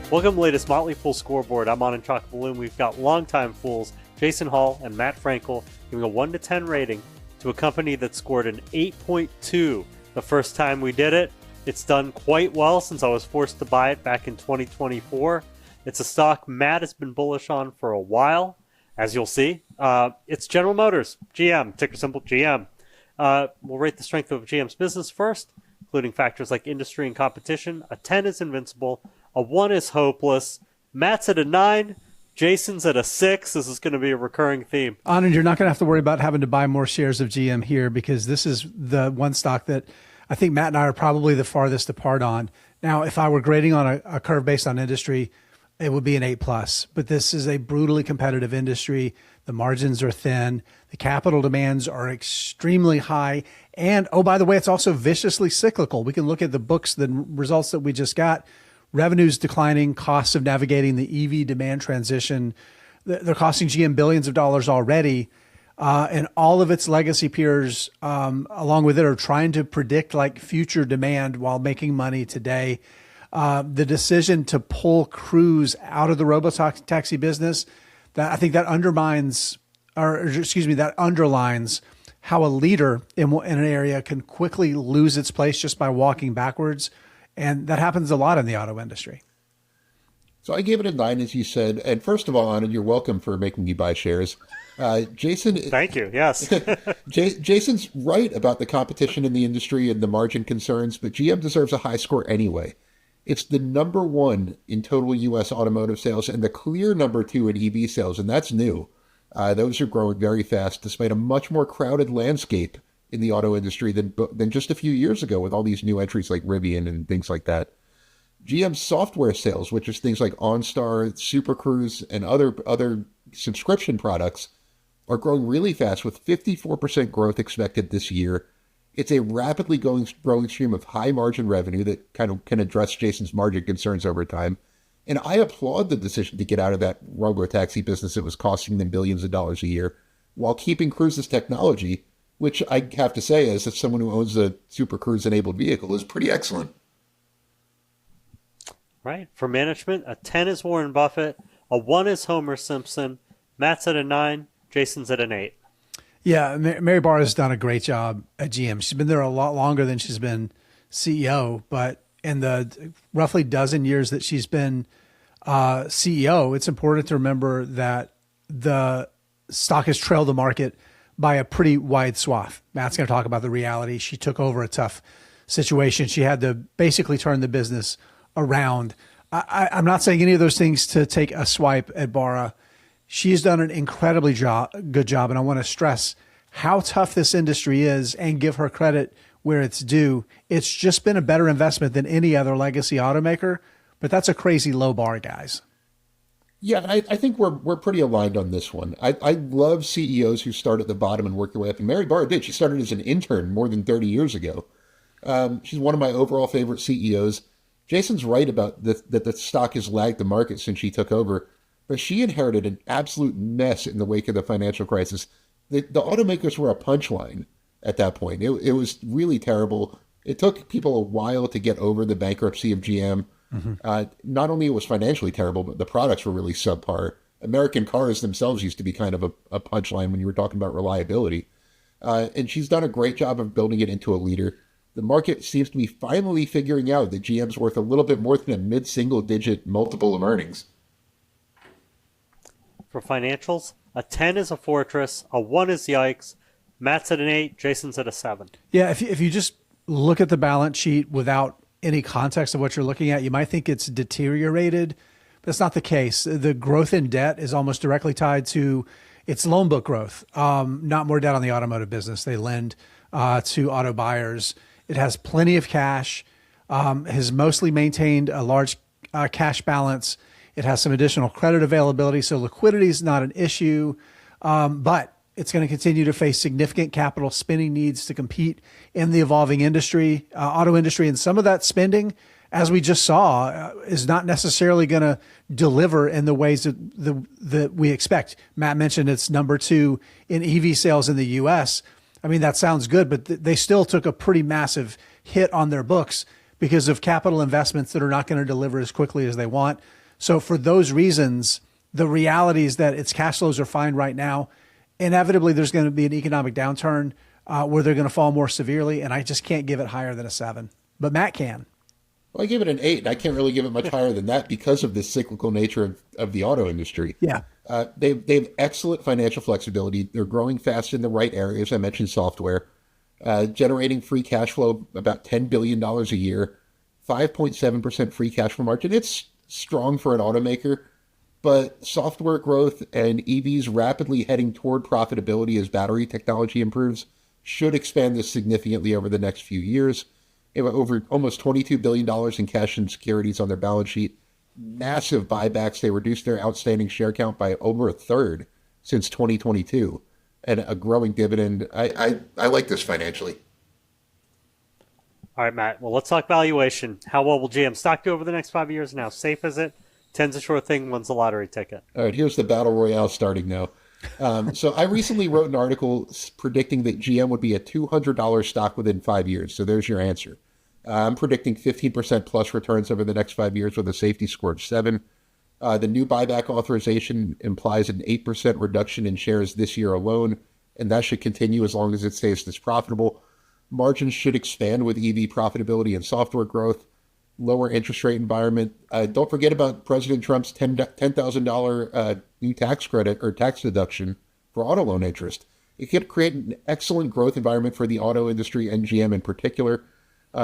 Welcome to the latest Motley Fool Scoreboard. I'm on in Chalk Balloon. We've got longtime fools Jason Hall and Matt Frankel giving a 1 to 10 rating to a company that scored an 8.2 the first time we did it. It's done quite well since I was forced to buy it back in 2024. It's a stock Matt has been bullish on for a while, as you'll see. It's General Motors, GM, ticker symbol GM. We'll rate the strength of GM's business first, including factors like industry and competition. A 10 is invincible. A 1 is hopeless. Matt's at a 9. Jason's at a 6. This is going to be a recurring theme. Anand, you're not going to have to worry about having to buy more shares of GM here because this is the one stock that I think Matt and I are probably the farthest apart on. Now, if I were grading on a curve based on industry, it would be an 8+. But this is a brutally competitive industry. The margins are thin. The capital demands are extremely high. And, oh, by the way, it's also viciously cyclical. We can look at the books, the results that we just got. Revenues declining, costs of navigating the EV demand transition. They're costing GM billions of dollars already. And all of its legacy peers, along with it, are trying to predict like future demand while making money today. The decision to pull Cruise out of the robotaxi business, that I think that underlines how a leader in an area can quickly lose its place just by walking backwards. And that happens a lot in the auto industry. So I gave it a 9, as you said. And first of all, Anand, you're welcome for making me buy shares. Jason. Thank you. Yes. Jason's right about the competition in the industry and the margin concerns, but GM deserves a high score anyway. It's the number 1 in total U.S. automotive sales and the clear number 2 in EV sales, and that's new. Those are growing very fast, despite a much more crowded landscape in the auto industry than just a few years ago with all these new entries like Rivian and things like that. GM's software sales, which is things like OnStar, Super Cruise, and other subscription products, are growing really fast with 54% growth expected this year. It's a rapidly growing stream of high margin revenue that kind of can address Jason's margin concerns over time. And I applaud the decision to get out of that robotaxi business that was costing them billions of dollars a year while keeping Cruise's technology, which I have to say, as someone who owns a Super Cruise-enabled vehicle, is pretty excellent. Right. For management, a 10 is Warren Buffett. A 1 is Homer Simpson. Matt's at a 9. Jason's at an 8. Yeah, Mary Barra has done a great job at GM. She's been there a lot longer than she's been CEO, but in the roughly dozen years that she's been CEO, it's important to remember that the stock has trailed the market by a pretty wide swath. Matt's going to talk about the reality. She took over a tough situation. She had to basically turn the business around. I'm not saying any of those things to take a swipe at Barra. She's done an incredibly good job, and I want to stress how tough this industry is and give her credit where it's due. It's just been a better investment than any other legacy automaker, but that's a crazy low bar, guys. Yeah, I think we're pretty aligned on this one. I love CEOs who start at the bottom and work their way up. And Mary Barra did. She started as an intern more than 30 years ago. She's one of my overall favorite CEOs. Jason's right about that the stock has lagged the market since she took over, but she inherited an absolute mess in the wake of the financial crisis. The automakers were a punchline at that point. It was really terrible. It took people a while to get over the bankruptcy of GM. Mm-hmm. Not only it was financially terrible, but the products were really subpar. American cars themselves used to be kind of a punchline when you were talking about reliability. And she's done a great job of building it into a leader. The market seems to be finally figuring out that GM's worth a little bit more than a mid-single-digit multiple of earnings. For financials, a 10 is a fortress, a 1 is yikes, Matt's at an 8, Jason's at a 7. Yeah, if you just look at the balance sheet without any context of what you're looking at, you might think it's deteriorated, but that's not the case. The growth in debt is almost directly tied to its loan book growth, not more debt on the automotive business. They lend to auto buyers. It has plenty of cash, has mostly maintained a large cash balance. It has some additional credit availability, so liquidity is not an issue, but it's going to continue to face significant capital spending needs to compete in the evolving industry, auto industry. And some of that spending, as we just saw, is not necessarily going to deliver in the ways that we expect. Matt mentioned it's number 2 in EV sales in the U.S. I mean, that sounds good, but they still took a pretty massive hit on their books because of capital investments that are not going to deliver as quickly as they want. So for those reasons, the reality is that its cash flows are fine right now. Inevitably, there's going to be an economic downturn where they're going to fall more severely, and I just can't give it higher than a 7. But Matt can. Well, I give it an 8, and I can't really give it much higher than that because of the cyclical nature of the auto industry. Yeah. They have excellent financial flexibility. They're growing fast in the right areas. I mentioned software, generating free cash flow about $10 billion a year, 5.7% free cash flow margin. It's strong for an automaker, but software growth and EVs rapidly heading toward profitability as battery technology improves should expand this significantly over the next few years. They have over almost $22 billion in cash and securities on their balance sheet. Massive buybacks. They reduced their outstanding share count by over a third since 2022, and a growing dividend. I like this financially. All right, Matt. Well, let's talk valuation. How well will GM stock do over the next 5 years? And how safe is it? 10's a sure thing, 1's a lottery ticket. All right, here's the battle royale starting now. So I recently wrote an article predicting that GM would be a $200 stock within 5 years. So there's your answer. I'm predicting 15% plus returns over the next 5 years with a safety score of 7. The new buyback authorization implies an 8% reduction in shares this year alone, and that should continue as long as it stays this profitable. Margins should expand with EV profitability and software growth, lower interest rate environment. Don't forget about President Trump's $10,000 new tax credit or tax deduction for auto loan interest. It could create an excellent growth environment for the auto industry and GM in particular.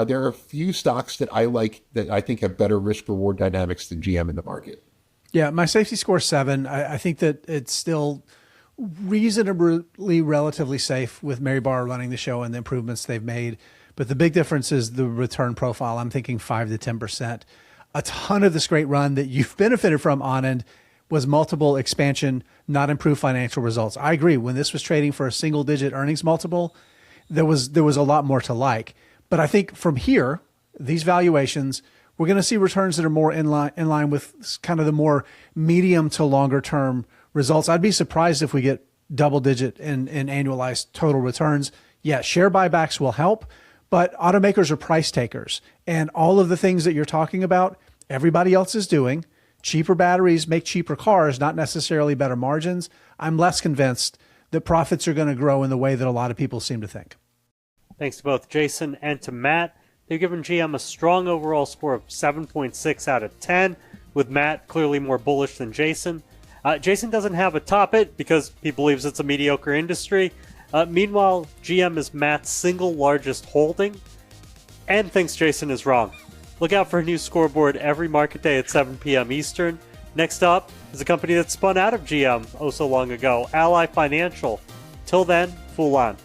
There are a few stocks that I like that I think have better risk-reward dynamics than GM in the market. Yeah, my safety score is 7. I think that it's still reasonably relatively safe with Mary Barr running the show and the improvements they've made. But the big difference is the return profile. I'm thinking 5 to 10%. A ton of this great run that you've benefited from, Anand, was multiple expansion, not improved financial results. I agree. When this was trading for a single-digit earnings multiple, there was a lot more to like. But I think from here, these valuations, we're going to see returns that are more in line with kind of the more medium to longer term results. I'd be surprised if we get double-digit in annualized total returns. Yeah, share buybacks will help, but automakers are price takers. And all of the things that you're talking about, everybody else is doing. Cheaper batteries make cheaper cars, not necessarily better margins. I'm less convinced that profits are going to grow in the way that a lot of people seem to think. Thanks to both Jason and to Matt. They've given GM a strong overall score of 7.6 out of 10, with Matt clearly more bullish than Jason. Jason doesn't have a top it because he believes it's a mediocre industry. Meanwhile, GM is Matt's single largest holding and thinks Jason is wrong. Look out for a new Scoreboard every market day at 7 p.m. Eastern. Next up is a company that spun out of GM oh so long ago, Ally Financial. Till then, Fool on.